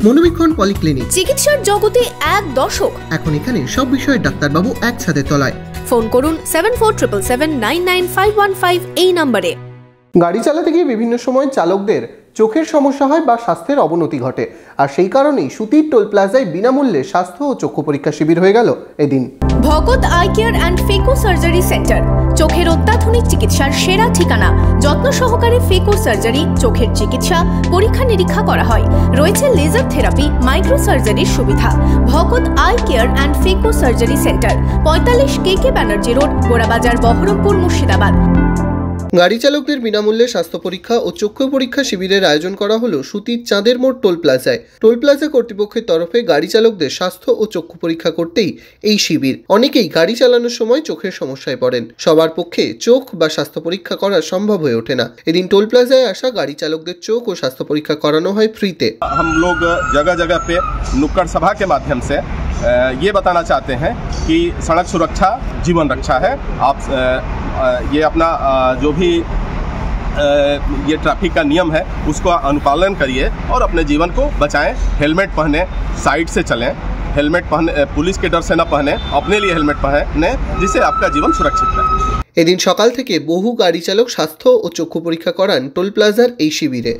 মনোবীক্ষণ polyclinic, চিকিৎসার জগতে এক দশক। এখন এখানে সব বিষয়ে ডাক্তারবাবু এক ছাদের তলায়। ফোন করুন 7477799515 এই নম্বরে। গাড়ি চালাতে গিয়ে বিভিন্ন সময় চালকদের চোখের সমস্যা হয় বা স্বাস্থ্যের অবনতি ঘটে, আর সেই কারণেই সুতির টোল প্লাজায় বিনামূল্যে স্বাস্থ্য ও চক্ষু পরীক্ষা শিবির হয়ে গেল এদিন। Bhagat eye care and phaco surgery centre, চোখের অত্যাধুনিক চিকিৎসার সেরা ঠিকানা। যত্ন সহকারে ফেকো সার্জারি, চোখের চিকিৎসা, পরীক্ষা নিরীক্ষা করা হয়। রয়েছে লেজার থেরাপি, মাইক্রো সার্জারির সুবিধা। Bhagat eye care and phaco surgery centre, 45 KK Banerjee road, Gorabazar, Baharampur, Murshidabad. গাড়ি চালকদের বিনামূল্যে স্বাস্থ্য পরীক্ষা ও চক্ষু পরীক্ষা শিবিরের আয়োজন করা হলো সুতির চাঁদের মোড় টোল প্লাজায়। টোল প্লাজা কর্তৃপক্ষের তরফে গাড়ি চালকদের স্বাস্থ্য ও চক্ষু পরীক্ষা করতেই এই শিবির। অনেকেই গাড়ি চালানোর সময় চোখের সমস্যায় পড়েন, সবার পক্ষে চোখ বা স্বাস্থ্য পরীক্ষা করা সম্ভব হয়ে ওঠে না। এদিন টোল প্লাজায় আসা গাড়ি চালকদের চোখ ও স্বাস্থ্য পরীক্ষা করানো হয় ফ্রিতে। हम लोग जगह जगह पे नुक्कड़ सभा के माध्यम से ये बताना चाहते हैं कि सड़क सुरक्षा जीवन रक्षा है। आप ये अपना जो भी ये ट्रैफिक का नियम है उसको अनुपालन करिए और अपने जीवन को बचाएं। हेलमेट पहने, साइड से चलें, हेलमेट पहने, पुलिस के डर से न पहने, अपने लिए हेलमेट पहने, जिससे आपका जीवन सुरक्षित रहे। এদিন সকাল থেকে বহু গাড়ি চালক স্বাস্থ্য ও চক্ষু পরীক্ষা করান টোল প্লাজার এই শিবিরে।